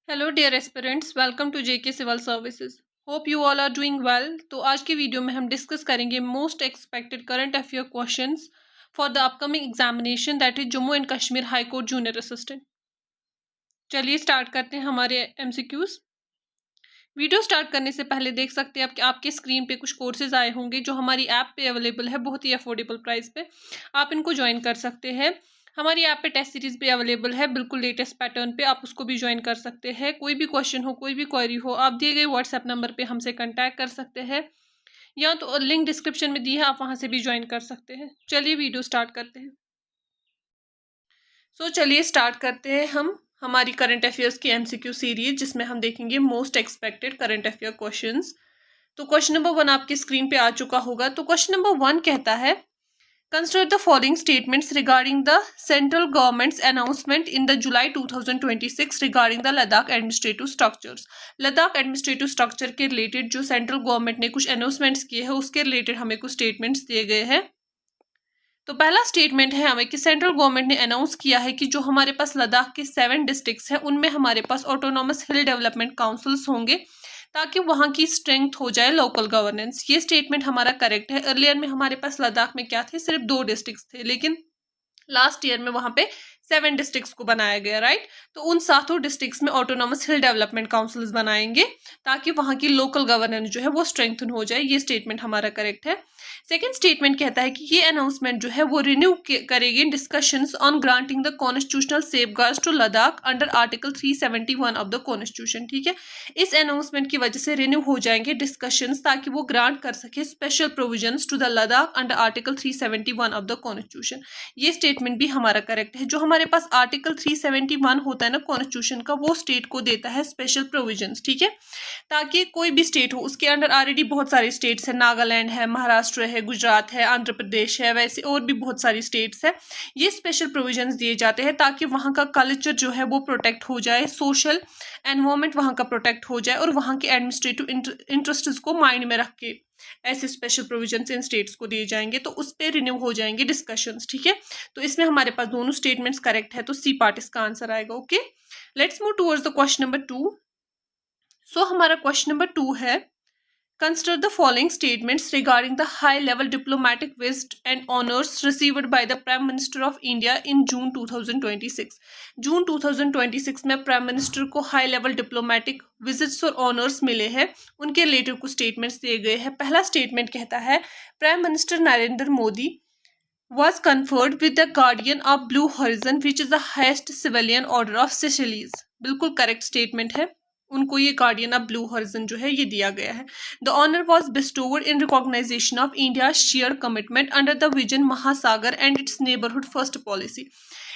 Hello dear aspirants, welcome to JK civil services. Hope you all are doing well. तो आज की video में हम डिस्कस करेंगे most expected current affair questions for the upcoming examination that is Jammu and Kashmir high court junior assistant. चलिए start करते हैं हमारे एमसीक्यूज। वीडियो स्टार्ट करने से पहले देख सकते हैं आपके स्क्रीन पे कुछ कोर्सेज आए होंगे जो हमारी ऐप पे अवेलेबल है बहुत ही अफोर्डेबल प्राइस पे। आप इनको ज्वाइन कर सकते हैं। हमारी ऐप पे टेस्ट सीरीज भी अवेलेबल है बिल्कुल लेटेस्ट पैटर्न पे, आप उसको भी ज्वाइन कर सकते हैं। कोई भी क्वेश्चन हो, कोई भी क्वेरी हो, आप दिए गए व्हाट्सएप नंबर पे हमसे कांटेक्ट कर सकते हैं, या तो लिंक डिस्क्रिप्शन में दी है, आप वहां से भी ज्वाइन कर सकते हैं। चलिए वीडियो स्टार्ट करते हैं। चलिए स्टार्ट करते हैं हम हमारी करंट अफेयर्स की एमसीक्यू सीरीज, जिसमें हम देखेंगे most expected current affair questions. तो क्वेश्चन नंबर 1 आपकी स्क्रीन पे आ चुका होगा। तो क्वेश्चन नंबर 1 कहता है, consider the following statements regarding the central governments announcement in the July 2026 regarding the Ladakh administrative structures. Ladakh administrative structure के रिलेटेड जो सेंट्रल गवर्नमेंट ने कुछ अनाउंसमेंट्स किए हैं उसके रिलेटेड हमें कुछ स्टेटमेंट्स दिए गए हैं। तो पहला स्टेटमेंट है हमें कि सेंट्रल गवर्नमेंट ने अनाउंस किया है कि जो हमारे पास लद्दाख के 7 डिस्ट्रिक्ट्स हैं उनमें हमारे पास ऑटोनॉमस हिल डेवलपमेंट काउंसिल्स होंगे ताकि वहां की स्ट्रेंथ हो जाए लोकल गवर्नेंस। ये स्टेटमेंट हमारा करेक्ट है। अर्लियर में हमारे पास लद्दाख में क्या थे, सिर्फ 2 डिस्ट्रिक्ट्स थे, लेकिन लास्ट ईयर में वहां पे 7 डिस्ट्रिक्ट्स को बनाया गया, राइट। तो उन 7 डिस्ट्रिक्ट्स में ऑटोनॉमस हिल डेवलपमेंट काउंसिल्स बनाएंगे ताकि वहां की लोकल गवर्नेंस जो है वो स्ट्रेंथन हो जाए। ये स्टेटमेंट हमारा करेक्ट है। सेकेंड स्टेटमेंट कहता है कि ये अनाउंसमेंट जो है वो रिन्यू करेगी discussions on granting the constitutional safeguards to Ladakh under article 371 of the constitution. ठीक है, इस अनाउंसमेंट की वजह से रिन्यू हो जाएंगे डिस्कशंस ताकि वो ग्रांट कर सके special provisions to the Ladakh under article 371 of the constitution. ये स्टेटमेंट भी हमारा करेक्ट है। जो हमारे पास आर्टिकल 371 होता है ना कॉन्स्टिट्यूशन का, वो स्टेट को देता है स्पेशल प्रोविजंस, ठीक है, ताकि कोई भी स्टेट हो, उसके अंडर ऑलरेडी बहुत सारे स्टेट्स है, नागालैंड है, महाराष्ट्र है, गुजरात है, आंध्र प्रदेश है, वैसे और भी बहुत सारी स्टेट्स है। ये स्पेशल प्रोविजंस दिए जाते हैं ताकि वहाँ का कल्चर जो है वो प्रोटेक्ट हो जाए, सोशल एनवायरमेंट वहाँ का प्रोटेक्ट हो जाए और वहाँ के एडमिनिस्ट्रेटिव इंटरेस्ट को माइंड में रख के ऐसे स्पेशल प्रोविजंस इन स्टेट्स को दिए जाएंगे। तो उस पर रिन्यू हो जाएंगे डिस्कशंस, ठीक है। तो इसमें हमारे पास दोनों स्टेटमेंट्स करेक्ट है, तो सी पार्ट इसका आंसर आएगा। Okay, let's move towards the question number 2। हमारा क्वेश्चन नंबर 2 है, consider the following statements regarding the high-level diplomatic visit and honors received by the Prime Minister of India in June 2026। जून 2026 में prime minister को high level diplomatic visits और honours मिले हैं, उनके related कुछ statements दिए गए हैं। पहला स्टेटमेंट कहता है, prime minister Narendra Modi was conferred with the Guardian of Blue Horizon which is the highest civilian order of Seychelles। बिल्कुल करेक्ट स्टेटमेंट है, उनको ये गार्डियन ऑफ ब्लू हॉरिजन जो है ये दिया गया है। The honour was bestowed in recognition of India share commitment under the vision Mahasagar and its neighbourhood first policy.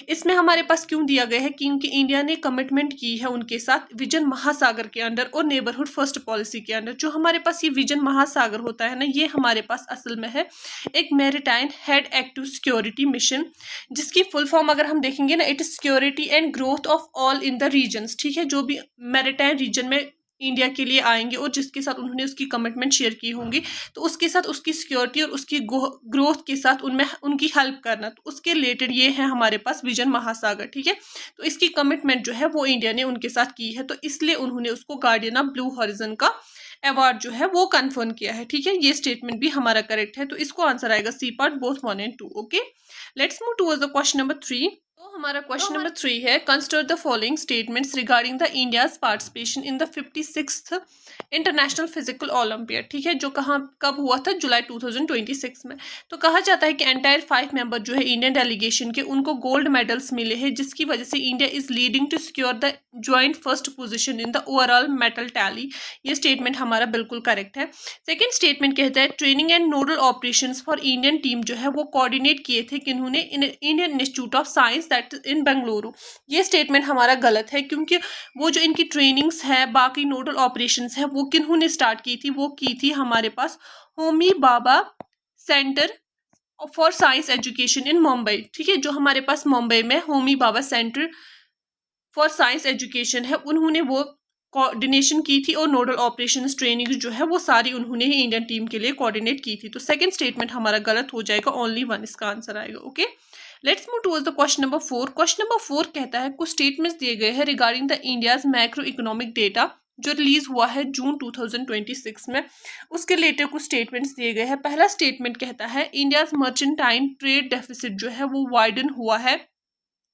इसमें हमारे पास क्यों दिया गया है, क्योंकि इंडिया ने कमिटमेंट की है उनके साथ विजन महासागर के अंडर और नेबरहुड फर्स्ट पॉलिसी के अंडर। जो हमारे पास ये विजन महासागर होता है ना, ये हमारे पास असल में है एक maritime head active security mission, जिसकी फुल फॉर्म अगर हम देखेंगे ना, it is security and growth of all in the regions. ठीक है, जो भी मैरीटाइम रीजन में इंडिया के लिए आएंगे और जिसके साथ उन्होंने उसकी कमिटमेंट शेयर की होंगी, तो उसके साथ उसकी सिक्योरिटी और उसकी ग्रोथ के साथ उनमें उनकी हेल्प करना, तो उसके रिलेटेड ये है हमारे पास विजन महासागर। ठीक है, तो इसकी कमिटमेंट जो है वो इंडिया ने उनके साथ की है, तो इसलिए उन्होंने उसको गार्डियन ऑफ ब्लू हॉरिजन का अवार्ड जो है वो कंफर्म किया है। ठीक है, ये स्टेटमेंट भी हमारा करेक्ट है, तो इसको आंसर आएगा C part both 1 and 2। Okay, let's move towards the question number 3। तो हमारा क्वेश्चन नंबर 3 है, consider the following statements regarding the India's participation in the 56th international physical olympiad. ठीक है, जो कब हुआ था, जुलाई 2026 में। तो कहा जाता है कि एंटायर 5 मेंबर जो है इंडियन डेलीगेशन के, उनको गोल्ड मेडल्स मिले हैं, जिसकी वजह से India is leading to secure the joint first position in the overall medal tally. ये स्टेटमेंट हमारा बिल्कुल करेक्ट है। सेकेंड स्टेटमेंट कहता है, training and nodal operation for Indian team जो है वो कोऑर्डिनेट किए थे किन्होंने, Indian institute of science that in Bengaluru. ये स्टेटमेंट हमारा गलत है, क्योंकि वो जो इनकी ट्रेनिंग्स है, बाकी नोडल ऑपरेशंस है, वो किन्होंने स्टार्ट की थी, वो की थी हमारे पास Homi Bhabha centre for science education in Mumbai. ठीक है, जो हमारे पास मुंबई में Homi Bhabha centre for science education है, उन्होंने वो कोऑर्डिनेशन की थी और नोडल ऑपरेशंस ट्रेनिंग जो है वो सारी उन्होंने ही इंडियन टीम के लिए कोऑर्डिनेट की थी। तो सेकंड स्टेटमेंट हमारा गलत हो जाएगा, ओनली 1 इसका आंसर आएगा। Okay, let's move towards the question number 4। Question number 4 कहता है कुछ स्टेटमेंट्स दिए गए हैं regarding the India's macro economic data जो रिलीज हुआ है जून 2026 में। उसके रिलेटेड कुछ स्टेटमेंट्स दिए गए हैं। पहला स्टेटमेंट कहता है इंडियाज मर्चेंटाइन ट्रेड डेफिसिट जो है वो वाइडन हुआ है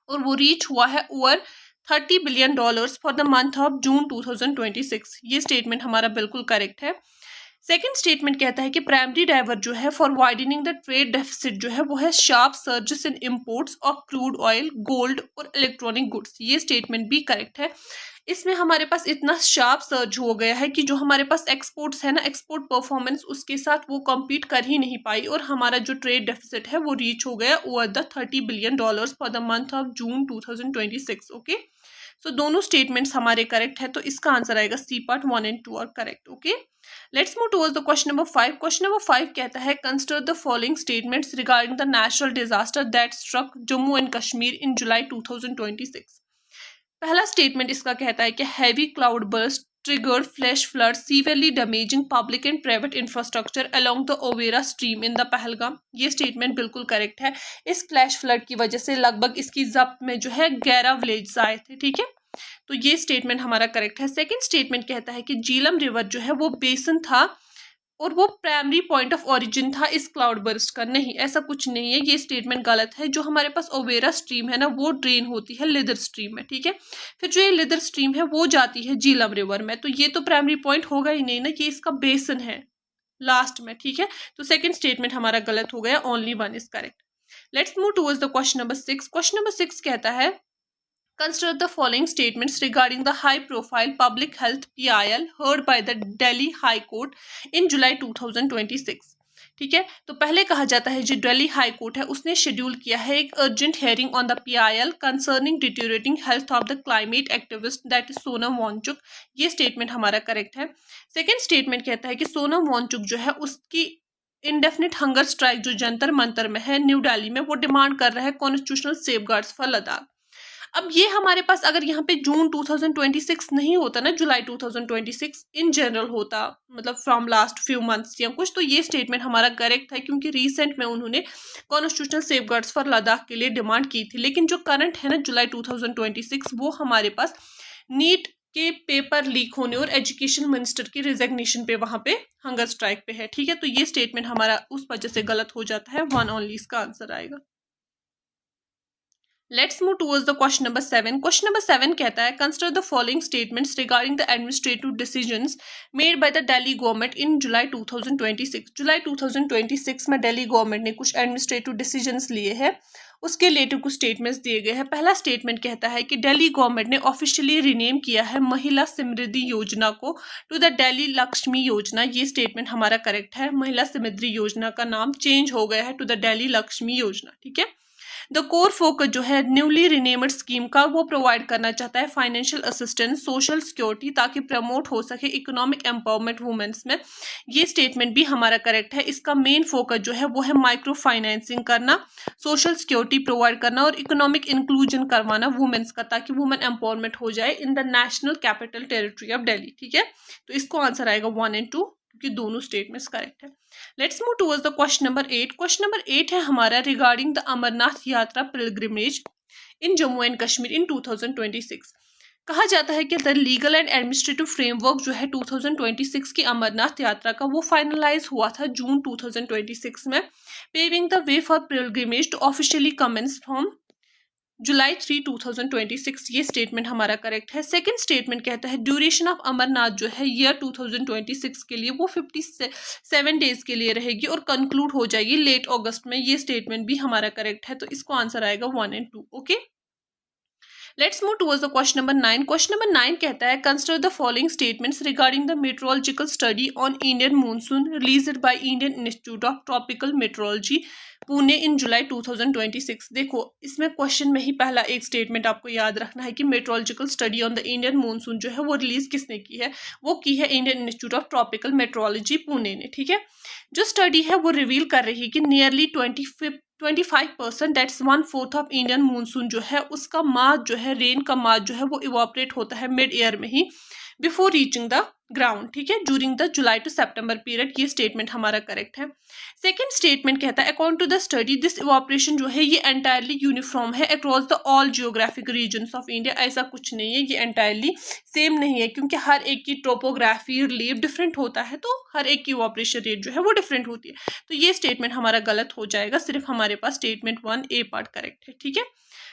और वो रीच हुआ है over $30 billion for the month of June 2026। ये स्टेटमेंट हमारा बिल्कुल करेक्ट है। सेकेंड स्टेटमेंट कहता है कि प्राइमरी ड्राइवर जो है for widening the trade deficit जो है वो है sharp surges in imports of crude oil, gold और इलेक्ट्रॉनिक गुड्स। ये स्टेटमेंट भी करेक्ट है। इसमें हमारे पास इतना शार्प सर्ज हो गया है कि जो हमारे पास एक्सपोर्ट्स है ना, एक्सपोर्ट परफॉर्मेंस उसके साथ वो कम्पीट कर ही नहीं पाई और हमारा जो ट्रेड डेफिसिट है वो रीच हो गया over the $30 billion for the month of June 2026। Okay, so दोनों स्टेटमेंट्स हमारे करेक्ट है, तो इसका आंसर आएगा C part 1 and 2 are correct. Okay, let's move towards the question number 5। Question number 5 कहता है consider the following statements regarding the natural disaster that struck Jammu and Kashmir in July 2026। पहला statement इसका कहता है कि heavy cloud burst triggered flash floods severely damaging public and private infrastructure along the Overa stream in the Pahalgam। ये statement बिल्कुल correct है। इस flash flood की वजह से लगभग इसकी जब्त में जो है 11 विलेज आए थे। ठीक है, तो ये स्टेटमेंट हमारा करेक्ट है। सेकंड स्टेटमेंट कहता है कि झीलम रिवर जो है वो बेसन था और वो प्राइमरी पॉइंट ऑफ ओरिजिन था इस क्लाउड बर्स्ट का। नहीं, ऐसा कुछ नहीं है, ये स्टेटमेंट गलत है। जो हमारे पास ओवेरा स्ट्रीम है ना वो ड्रेन होती है लिदर स्ट्रीम में। ठीक है, फिर जो ये लिदर स्ट्रीम है वो जाती है झीलम रिवर में, तो ये तो प्राइमरी पॉइंट होगा ही नहीं ना, ये इसका बेसन है लास्ट में। ठीक है, तो सेकंड स्टेटमेंट हमारा गलत हो गया, only 1 is correct. Let's move towards the question number 6। Question number 6 कहता है consider the following statements regarding the high-profile public health PIL heard by the Delhi High Court in July 2026। ठीक है, तो पहले कहा जाता है जो दिल्ली हाई कोर्ट है उसने शेड्यूल किया है एक urgent hearing on the PIL concerning deteriorating health of the climate activist that is Sonam Wangchuk. ये स्टेटमेंट हमारा करेक्ट है। सेकेंड स्टेटमेंट कहता है कि सोनम वांगचुक जो है उसकी इंडेफिनिट हंगर स्ट्राइक जो जंतर मंतर में है न्यू दिल्ली में, वो डिमांड कर रहा है कॉन्स्टिट्यूशनल सेफगार्ड्स फॉर लद्दाख। अब ये हमारे पास अगर यहाँ पे जून 2026 नहीं होता ना, जुलाई 2026 इन जनरल होता, मतलब फ्रॉम लास्ट फ्यू मंथ्स या कुछ, तो ये स्टेटमेंट हमारा करेक्ट है क्योंकि रिसेंट में उन्होंने कॉन्स्टिट्यूशनल सेफगार्ड्स फॉर लद्दाख के लिए डिमांड की थी। लेकिन जो करंट है ना जुलाई 2026, वो हमारे पास नीट के पेपर लीक होने और एजुकेशन मिनिस्टर की रिजिग्नेशन पे वहां पे हंगर स्ट्राइक पे है। ठीक है, तो ये स्टेटमेंट हमारा उस वजह से गलत हो जाता है, 1 ओनली इसका आंसर आएगा। Let's move towards the question number 7. Question number 7 कहता है consider the following statements regarding the administrative decisions made by the Delhi government in July 2026. जुलाई 2026 में दिल्ली गवर्नमेंट ने कुछ एडमिनिस्ट्रेटिव डिसीजंस लिए हैं, उसके रिलेटेड कुछ स्टेटमेंट्स दिए गए हैं। पहला स्टेटमेंट कहता है कि दिल्ली गवर्नमेंट ने ऑफिशियली रिनेम किया है महिला समृद्धि योजना को टू द दिल्ली लक्ष्मी योजना। ये स्टेटमेंट हमारा करेक्ट है, महिला समृद्धि योजना का नाम चेंज हो गया है टू द दिल्ली लक्ष्मी योजना। ठीक है, द कोर फोकस जो है न्यूली रिनेम्ड स्कीम का वो प्रोवाइड करना चाहता है फाइनेंशियल असिस्टेंस, सोशल सिक्योरिटी, ताकि प्रमोट हो सके इकोनॉमिक एम्पावरमेंट वुमेन्स में। ये स्टेटमेंट भी हमारा करेक्ट है। इसका मेन फोकस जो है वो है माइक्रो फाइनेंसिंग करना, सोशल सिक्योरिटी प्रोवाइड करना और इकोनॉमिक इंक्लूजन करवाना वुमेन्स का, ताकि वुमेन एम्पावरमेंट हो जाए in the national capital territory of Delhi. ठीक है, तो इसको आंसर आएगा 1 and 2 क्योंकि दोनों स्टेटमेंट्स करेक्ट है। Let's move towards the question number 8। Question number 8 है हमारा regarding the Amarnath Yatra pilgrimage in Jammu and Kashmir in 2026। कहा जाता है कि the legal and administrative framework जो है 2026 की अमरनाथ यात्रा का वो फाइनलाइज हुआ था जून 2026 में, paving the way for pilgrimage to officially commence from July 3, 2026। ये स्टेटमेंट हमारा करेक्ट है। सेकंड स्टेटमेंट कहता है ड्यूरेशन ऑफ अमरनाथ जो है ईयर 2026 के लिए वो 57 डेज के लिए रहेगी और कंक्लूड हो जाएगी लेट अगस्त में। ये स्टेटमेंट भी हमारा करेक्ट है, तो इसको आंसर आएगा 1 and 2। Okay, let's move towards the question number 9। Question number 9 कहता है consider the following statements regarding the meteorological study on Indian monsoon released by Indian institute of Tropical Meteorology Pune in July 2026। देखो, इसमें question में ही पहला एक statement आपको याद रखना है कि meteorological study on the Indian monsoon जो है वो रिलीज किसने की है, वो की है Indian institute of Tropical Meteorology Pune ने। ठीक है, जो स्टडी है वो रिवील कर रही है कि nearly 25% that's 1/4 of Indian monsoon जो है उसका मास जो है रेन का मास जो है वो इवापोरेट होता है मिड ईयर में ही बिफोर रीचिंग द ग्राउंड, ठीक है, during the July to September period. ये स्टेटमेंट हमारा करेक्ट है। सेकंड स्टेटमेंट कहता है according to the study this evaporation जो है ये एंटायरली यूनिफॉर्म है across the all geographic regions of India. ऐसा कुछ नहीं है, ये एंटायरली सेम नहीं है, क्योंकि हर एक की टोपोग्राफी रिलीफ डिफरेंट होता है, तो हर एक की इवापोरेशन रेट जो है वो डिफरेंट होती है। तो ये स्टेटमेंट हमारा गलत हो जाएगा, सिर्फ हमारे पास स्टेटमेंट 1A पार्ट करेक्ट है, ठीक है।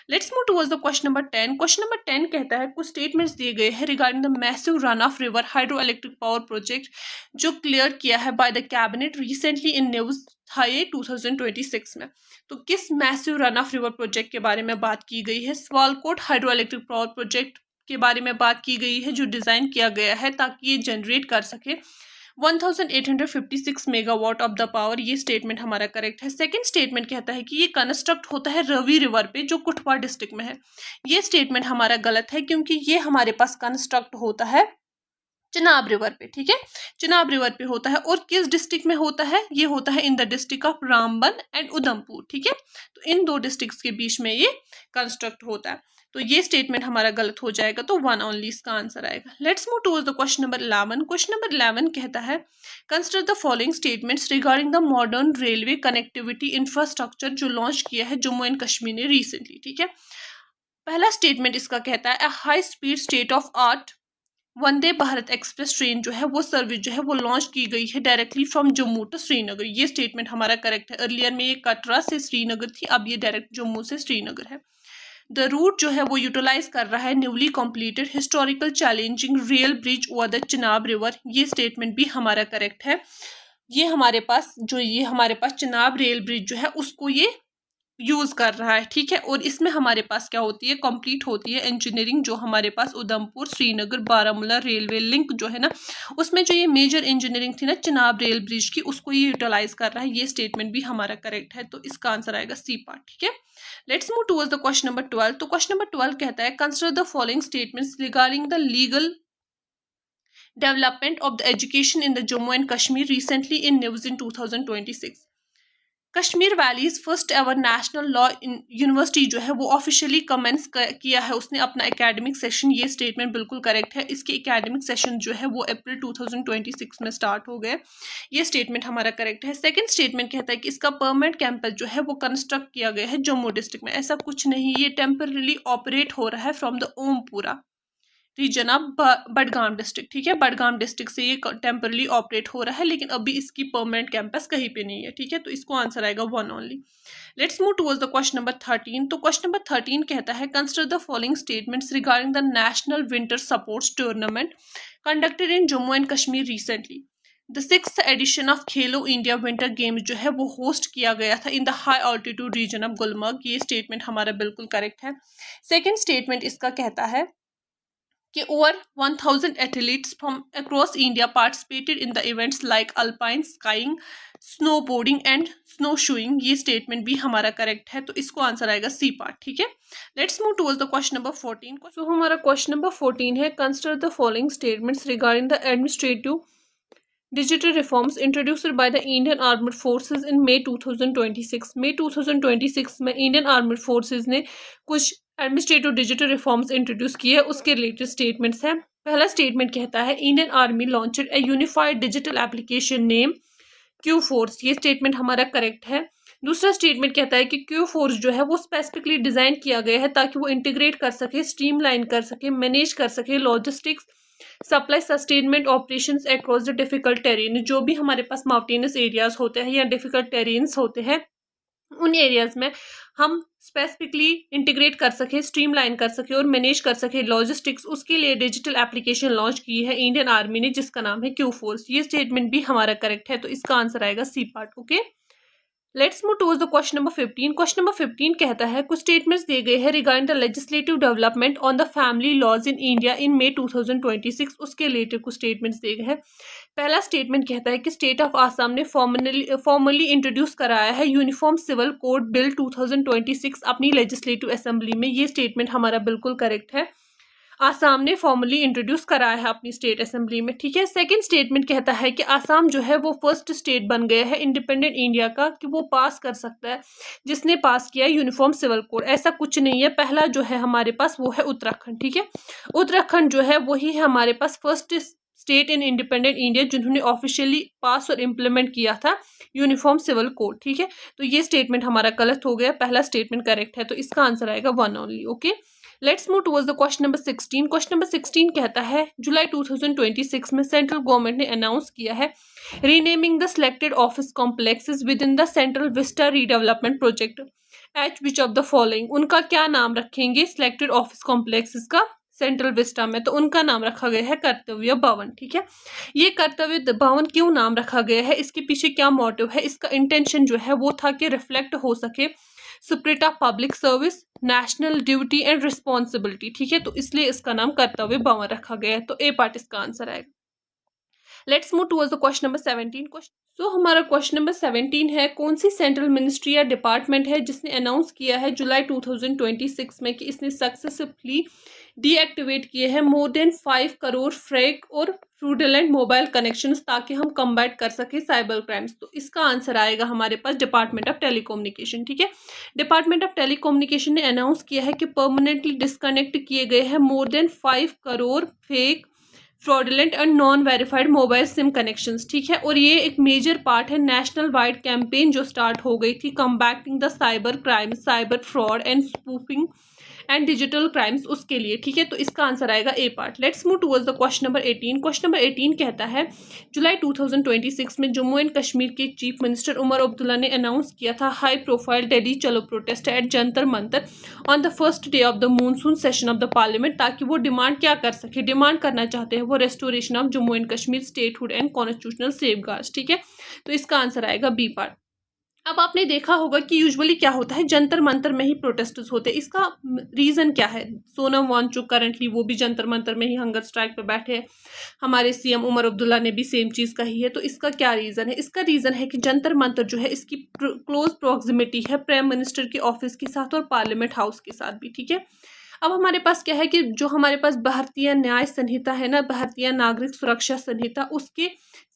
Let's move towards the question number 10। Question number 10 कहता है कुछ स्टेटमेंट्स दिए गए हैं regarding the massive run of river hydro electric power project जो क्लियर किया है by the cabinet recently in news high 2026 में। तो किस massive run of river project के बारे में बात की गई है? Sawalkot hydro electric power project के बारे में बात की गई है, जो डिजाइन किया गया है ताकि ये जनरेट कर सके 1856 मेगावाट ऑफ द पावर। ये स्टेटमेंट हमारा करेक्ट है। सेकंड स्टेटमेंट कहता है कि ये कंस्ट्रक्ट होता है रवि रिवर पे जो कुटवा डिस्ट्रिक्ट में है। ये स्टेटमेंट हमारा गलत है, क्योंकि ये हमारे पास कंस्ट्रक्ट होता है चिनाब रिवर पे, ठीक है, चिनाब रिवर पे होता है। और किस डिस्ट्रिक्ट में होता है? ये होता है in the district of Ramban and Udhampur, ठीक है। तो इन दो डिस्ट्रिक्ट्स के बीच में ये कंस्ट्रक्ट होता है। तो ये स्टेटमेंट हमारा गलत हो जाएगा, तो 1 ओनली इसका आंसर आएगा। Let's move towards the question number 11। Question number 11 कहता है consider the following statements regarding the modern railway connectivity infrastructure जो लॉन्च किया है जम्मू एंड कश्मीर ने रिसेंटली, ठीक है। पहला स्टेटमेंट इसका कहता है a high speed state of art Vande Bharat express train जो है वो सर्विस जो है वो लॉन्च की गई है directly from Jammu to Srinagar. ये स्टेटमेंट हमारा करेक्ट है। अर्लियर में ये कटरा से श्रीनगर थी, अब ये डायरेक्ट जम्मू से श्रीनगर है। द रूट जो है वो यूटिलाइज कर रहा है newly completed historical challenging rail bridge over the Chenab river. ये स्टेटमेंट भी हमारा करेक्ट है। ये हमारे पास चिनाब रेल ब्रिज जो है उसको ये यूज कर रहा है, ठीक है। और इसमें हमारे पास क्या होती है? कंप्लीट होती है इंजीनियरिंग, जो हमारे पास उधमपुर श्रीनगर बारामूला रेलवे लिंक जो है ना, उसमें जो ये मेजर इंजीनियरिंग थी ना चिनाब रेल ब्रिज की, उसको ये यूटिलाइज कर रहा है। ये स्टेटमेंट भी हमारा करेक्ट है, तो इसका आंसर आएगा सी पार्ट, ठीक है। Let's move towards the question number 12। तो क्वेश्चन नंबर 12 कहता है consider the following statements regarding the legal development of the education in the Jammu and Kashmir recently in news in 2026। Kashmir valleys first ever national law university जो है वो officially commence किया है उसने अपना एकेडमिक सेशन। ये स्टेटमेंट बिल्कुल correct है। इसके एकेडमिक सेशन जो है वो अप्रैल 2026 में स्टार्ट हो गए। ये स्टेटमेंट हमारा करेक्ट है। सेकंड स्टेटमेंट कहता है कि इसका परमानेंट कैंपस जो है वो कंस्ट्रक्ट किया गया है जम्मू डिस्ट्रिक्ट में। ऐसा कुछ नहीं, ये टेम्पररी ऑपरेट हो रहा है from the Ompura region of Budgam district, ठीक है। बडगाम डिस्ट्रिक्ट से ये टेम्परली ऑपरेट हो रहा है, लेकिन अभी इसकी परमानेंट कैंपस कहीं पे नहीं है, ठीक है। तो इसको आंसर आएगा 1 only. Let's move towards the question number 13। तो क्वेश्चन नंबर 13 कहता है consider the following statements regarding the national winter sports tournament conducted in Jammu and Kashmir recently. The 6th edition of Khelo India winter games जो है वो host किया गया था in the high altitude region of Gulmarg. ये स्टेटमेंट हमारा बिल्कुल करेक्ट है। सेकेंड स्टेटमेंट इसका कहता है कि over 1000 athletes from across India participated in the events like alpine skiing, snowboarding and snowshoeing। ये स्टेटमेंट भी हमारा करेक्ट है, तो इसको आंसर आएगा सी पार्ट, ठीक है। Let's move towards the question number 14। तो हमारा क्वेश्चन नंबर 14 है consider the following statements regarding the administrative digital reforms introduced by the Indian Armed Forces in May 2026। May 2026 में इंडियन आर्म्ड फोर्सेस ने कुछ administrative digital reforms introduce किए हैं, उसके related statements हैं। पहला स्टेटमेंट कहता है इंडियन आर्मी लॉन्चड ए unified digital application name Q force. ये स्टेटमेंट हमारा करेक्ट है। दूसरा स्टेटमेंट कहता है कि क्यू फोर्स जो है वो स्पेसिफिकली डिजाइन किया गया है ताकि वो इंटीग्रेट कर सके, स्ट्रीमलाइन कर सके, मैनेज कर सके logistics supply sustainment operations across the difficult terrain. जो भी हमारे पास माउंटेनस एरियाज होते हैं या डिफिकल्ट टेरेन्स होते हैं, उन एरियाज में हम स्पेसिफिकली इंटीग्रेट कर सके, स्ट्रीमलाइन कर सके और मैनेज कर सके लॉजिस्टिक्स, उसके लिए डिजिटल एप्लीकेशन लॉन्च की है इंडियन आर्मी ने, जिसका नाम है क्यू फोर्स। ये स्टेटमेंट भी हमारा करेक्ट है, तो इसका आंसर आएगा C part, okay. Let's move towards the question number 15। Question number 15 कहता है कुछ स्टेटमेंट्स दिए गए हैं regarding the legislative development on the family laws in India in May 2026। उसके रिलेटेड कुछ स्टेटमेंट्स दिए गए हैं। पहला स्टेटमेंट कहता है कि स्टेट ऑफ आसाम ने फॉर्मली इंट्रोड्यूस कराया है यूनिफॉर्म सिविल कोड बिल 2026 अपनी लेजिस्लेटिव असेंबली में। ये स्टेटमेंट हमारा बिल्कुल करेक्ट है। आसाम ने फॉर्मली इंट्रोड्यूस कराया है अपनी स्टेट असेंबली में, ठीक है। सेकंड स्टेटमेंट कहता है कि आसाम जो है वो फर्स्ट स्टेट बन गया है इंडिपेंडेंट इंडिया का कि वो पास कर सकता है, जिसने पास किया यूनिफॉर्म सिविल कोड। ऐसा कुछ नहीं है। पहला जो है हमारे पास वो है उत्तराखंड, ठीक है। उत्तराखंड जो है वही है हमारे पास first state in independent India जिन्होंने ऑफिशियली पास और इम्प्लीमेंट किया था यूनिफॉर्म सिविल कोड। ठीक है, तो ये स्टेटमेंट हमारा गलत हो गया, पहला स्टेटमेंट करेक्ट है, तो इसका आंसर आएगा 1 only. Okay, let's move towards the question number 16। Question number 16 कहता है जुलाई 2026 में सेंट्रल गवर्नमेंट ने अनाउंस किया है renaming the selected office complexes with in the central Vista redevelopment project at which of the following. उनका क्या नाम रखेंगे सिलेक्टेड ऑफिस कॉम्प्लेक्सेस का सेंट्रल विस्टा में? तो उनका नाम रखा गया है कर्तव्य भवन। ठीक है, ये कर्तव्य भवन क्यों नाम रखा गया है, इसके पीछे क्या मोटिव है? इसका इंटेंशन जो है वो था कि रिफ्लेक्ट हो सके spirit of public service, national duty and responsibility. ठीक है, तो इसलिए इसका नाम कर्तव्य भवन रखा गया है, तो ए पार्ट इसका आंसर आएगा। Let's move towards the question number 17। सो हमारा क्वेश्चन नंबर 17 है कौन सी सेंट्रल मिनिस्ट्री या डिपार्टमेंट है जिसने अनाउंस किया है जुलाई 2026 में कि इसने सक्सेसफुली डीएक्टिवेट किए हैं मोर देन 5 करोड़ फेक और फ्रॉडुलेंट मोबाइल कनेक्शंस ताकि हम कम्बैट कर सके साइबर क्राइम्स? तो इसका आंसर आएगा हमारे पास डिपार्टमेंट ऑफ टेलीकम्युनिकेशन। ठीक है, डिपार्टमेंट ऑफ टेलीकम्युनिकेशन ने अनाउंस किया है कि परमानेंटली डिस्कनेक्ट किए गए हैं more than 5 crore fake fraudulent and non verified mobile SIM connections. ठीक है, और ये एक मेजर पार्ट है नेशनल वाइड कैंपेन जो स्टार्ट हो गई थी combating the cyber crime, cyber fraud and spoofing and digital crimes, उसके लिए। ठीक है, तो इसका आंसर आएगा A part. Let's move towards the question number 18। Question number 18 कहता है जुलाई 2026 में जम्मू एंड कश्मीर के चीफ मिनिस्टर उमर अब्दुल्ला ने अनाउंस किया था हाई प्रोफाइल दिल्ली चलो protest at Jantar Mantar on the first day of the monsoon session of the parliament, ताकि वो डिमांड क्या कर सके, डिमांड करना चाहते हैं वो restoration of Jammu and Kashmir statehood and constitutional safeguards. ठीक है, तो इसका आंसर आएगा बी पार्ट। अब आपने देखा होगा कि यूजुअली क्या होता है जंतर मंतर में ही प्रोटेस्टर्स होते हैं, इसका रीजन क्या है? सोनम वांगचुक करंटली वो भी जंतर मंतर में ही हंगर स्ट्राइक पे बैठे हैं, हमारे सीएम उमर अब्दुल्ला ने भी सेम चीज कही है, तो इसका क्या रीजन है? इसका रीजन है कि जंतर मंतर जो है इसकी क्लोज प्रोक्सिमिटी है प्राइम मिनिस्टर के ऑफिस के साथ और पार्लियामेंट हाउस के साथ भी। ठीक है, अब हमारे पास क्या है कि जो हमारे पास भारतीय न्याय संहिता है ना, भारतीय नागरिक सुरक्षा संहिता, उसके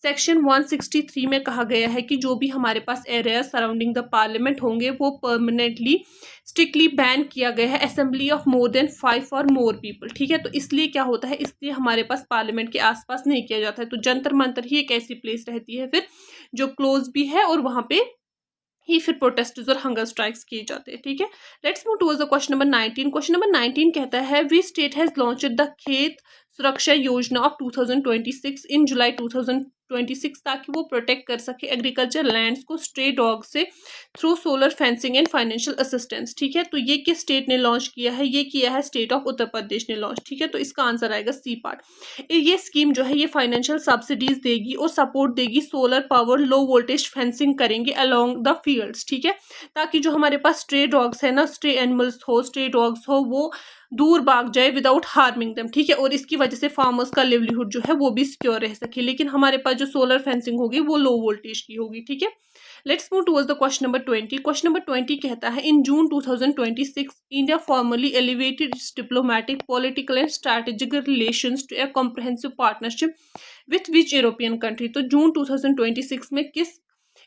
सेक्शन 163 में कहा गया है कि जो भी हमारे पास एरिया सराउंडिंग द पार्लियामेंट होंगे वो परमानेंटली स्ट्रिक्टली बैन किया गया है असेंबली ऑफ मोर देन 5 और मोर पीपल। ठीक है, तो इसलिए क्या होता है, इसलिए हमारे पास पार्लियामेंट के आसपास नहीं किया जाता है, तो जंतर मंतर ही एक ऐसी प्लेस रहती है फिर जो क्लोज भी है और वहां पे ही फिर प्रोटेस्ट्स और हंगर स्ट्राइक्स किए जाते हैं। ठीक है, let's move towards the question number 19। Question number 19 कहता है we state has launched the Khet Suraksha योजना ऑफ 2026 इन जुलाई 2026 ताकि वो प्रोटेक्ट कर सके एग्रीकल्चर लैंड्स को स्ट्रे डॉग से through solar fencing and financial assistance. ठीक है, तो ये किस स्टेट ने लॉन्च किया है? ये किया है स्टेट ऑफ उत्तर प्रदेश ने लॉन्च। ठीक है, तो इसका आंसर आएगा सी पार्ट। ये स्कीम जो है ये फाइनेंशियल सब्सिडीज देगी और सपोर्ट देगी, solar power low voltage fencing करेंगे अलोंग द फील्ड्स। ठीक है, ताकि जो हमारे पास स्ट्रे डॉग्स है ना, स्ट्रे एनिमल्स हो, स्ट्रे डॉग्स हो, वो दूर भाग जाए विदाउट हार्मिंग देम। ठीक है, और इसकी वजह से फार्मर्स का लिवलीहुड जो है वो भी सिक्योर रह सके, लेकिन हमारे पास जो सोलर फेंसिंग होगी वो लो वोल्टेज की होगी। ठीक है, let's move towards the question number 20। Question number 20 कहता है in June 2026 India formally elevated its diplomatic political and strategic relations to a comprehensive partnership with which European country? तो जून 2026 में किस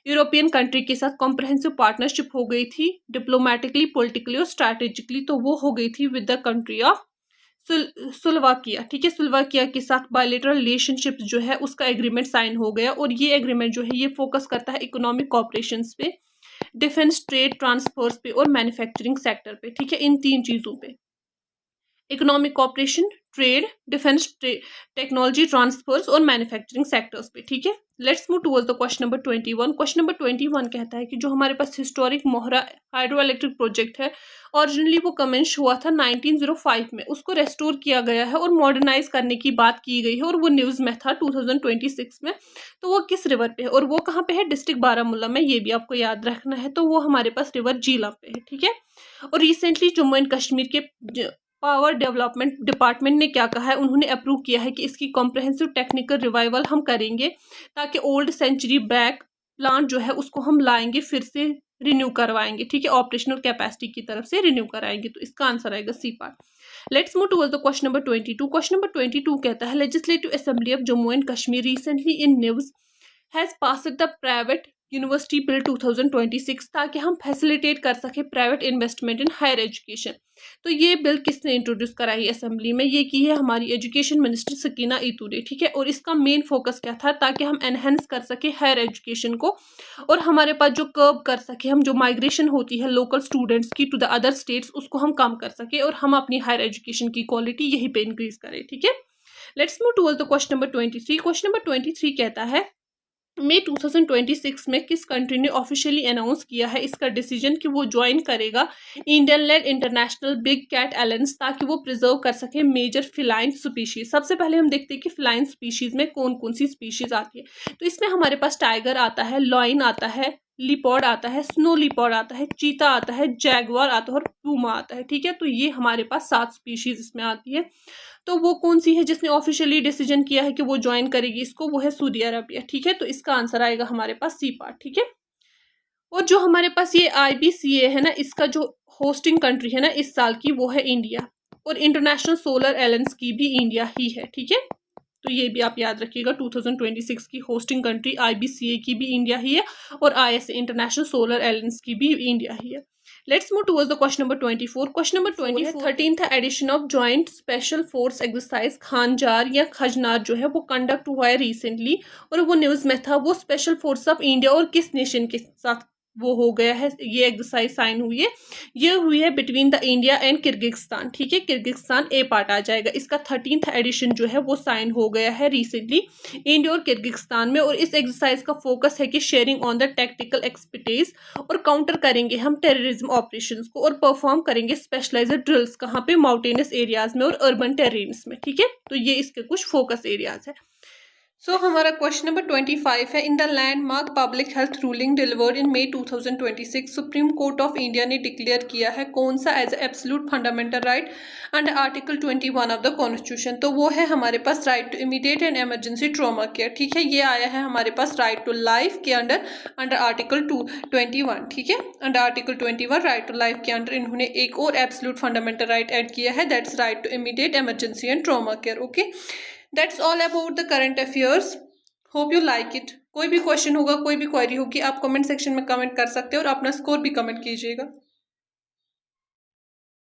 यूरोपियन कंट्री के साथ कॉम्प्रिहेंसिव पार्टनरशिप हो गई थी डिप्लोमेटिकली, पॉलिटिकली और स्ट्रैटेजिकली? तो वो हो गई थी with the country of Slovakia. ठीक है, स्लोवाकिया के साथ बायलैटरल रिलेशनशिप जो है उसका एग्रीमेंट साइन हो गया, और ये एग्रीमेंट जो है ये फोकस करता है इकोनॉमिक कॉपरेशन पे, डिफेंस, ट्रेड, ट्रांसफर्स पे और मैन्युफैक्चरिंग सेक्टर पे। ठीक है, इन 3 चीजों पे, economic cooperation, trade, defence, technology transfers और मैन्युफैक्चरिंग सेक्टर्स पे। ठीक है, let's move towards the question number 21। Question number 21 कहता है कि जो हमारे पास historic Mohra hydro electric project है, ओरिजिनली वो कमेंस हुआ था 1905 में, उसको रेस्टोर किया गया है और मॉडर्नाइज करने की बात की गई है, और वो न्यूज में था 2026 में। तो वो किस रिवर पे है और वो कहाँ पे है? डिस्ट्रिक्ट बारामूला में, ये भी आपको याद रखना है। तो वो हमारे पास रिवर झीला पे है। ठीक है, और रिसेंटली जम्मू एंड कश्मीर के पावर डेवलपमेंट डिपार्टमेंट ने क्या कहा है, उन्होंने अप्रूव किया है कि इसकी कॉम्प्रहेंसिव टेक्निकल रिवाइवल हम करेंगे, ताकि ओल्ड सेंचुरी बैक प्लांट जो है उसको हम लाएंगे, फिर से रिन्यू करवाएंगे। ठीक है, ऑपरेशनल कैपेसिटी की तरफ से रिन्यू कराएंगे, तो इसका आंसर आएगा C part. Let's move towards the question number 22। Question number 22 कहता है legislative assembly of Jammu and Kashmir recently in news has passed the private university bill 2026 ताकि हम फैसिलिटेट कर सके private investment in higher education. तो ये बिल किसने इंट्रोड्यूस कराई असेंबली में? ये की है हमारी एजुकेशन मिनिस्टर सकीना ईतूरी, ठीक है। और इसका मेन फोकस क्या था? ताकि हम एनहेंस कर सके हायर एजुकेशन को और हमारे पास जो कर्व कर सके, हम जो माइग्रेशन होती है लोकल स्टूडेंट्स की टू द अदर स्टेट्स, उसको हम कम कर सके और हम अपनी हायर एजुकेशन की क्वालिटी यहीं पे इंक्रीज करें, ठीक है। Let's move towards the question number 23। Question number 23 कहता है मई 2026 में किस कंट्री ने ऑफिशियली अनाउंस किया है इसका डिसीजन कि वो ज्वाइन करेगा Indian led international big cat alliance ताकि वो प्रिजर्व कर सके मेजर फिलाइन स्पीशीज। सबसे पहले हम देखते हैं कि फिलाइन स्पीशीज में कौन कौन सी स्पीशीज आती है। तो इसमें हमारे पास टाइगर आता है, लॉइन आता है, लिपॉर्ड आता है, स्नो लिपॉर्ड आता है, चीता आता है, जैगवार आता है और प्यूमा आता है, ठीक है। तो ये हमारे पास 7 स्पीशीज इसमें आती है। तो वो कौन सी है जिसने ऑफिशियली डिसीजन किया है कि वो ज्वाइन करेगी इसको? वो है सऊदी अरबिया, ठीक है। तो इसका आंसर आएगा हमारे पास सी पार्ट, ठीक है। और जो हमारे पास ये IBCA है ना, इसका जो होस्टिंग कंट्री है ना इस साल की, वो है इंडिया। और इंटरनेशनल सोलर एलायंस की भी इंडिया ही है, ठीक है। तो ये भी आप याद रखिएगा, 2026 की होस्टिंग कंट्री IBCA की भी इंडिया ही है और ISA इंटरनेशनल सोलर एलायंस की भी इंडिया ही है। Let's move towards the question number 24। Question number 24 13th edition of joint special force exercise Khanjar या खजनार जो है वो कंडक्ट हुआ है रिसेंटली और वो न्यूज में था। वो स्पेशल फोर्स ऑफ इंडिया और किस नेशन के साथ वो हो गया है, ये एक्सरसाइज साइन हुई है? ये हुई है between the India and Kyrgyzstan, ठीक है। किर्गिस्तान ए पार्ट आ जाएगा। इसका 13th एडिशन जो है वो साइन हो गया है रिसेंटली इंडिया और किर्गिस्तान में। और इस एक्सरसाइज का फोकस है कि sharing on the tactical expertise और काउंटर करेंगे हम टेररिज्म ऑपरेशंस को और परफॉर्म करेंगे स्पेशलाइज्ड ड्रिल्स। कहाँ पे? माउंटेनियस एरियाज में और अर्बन टेरेन्स में, ठीक है। तो ये इसके कुछ फोकस एरियाज है। हमारा क्वेश्चन नंबर 25 है in the landmark public health ruling delivered in May 2026 Supreme Court of India ने डिक्लेयर किया है कौन सा as absolute fundamental right under article 21 of the constitution? तो वो है हमारे पास right to immediate and emergency trauma care, ठीक है। ये आया है हमारे पास राइट टू लाइफ के अंडर आर्टिकल 21, ठीक है। Under article 21 right to life के अंडर इन्होंने एक और एब्सोल्यूट फंडामेंटल राइट ऐड किया है, that's right to immediate emergency and trauma care. Okay, That's all about the current affairs. Hope you like it. कोई भी क्वेश्चन होगा, कोई भी क्वेरी होगी, आप कमेंट सेक्शन में कमेंट कर सकते हो और अपना स्कोर भी कमेंट कीजिएगा।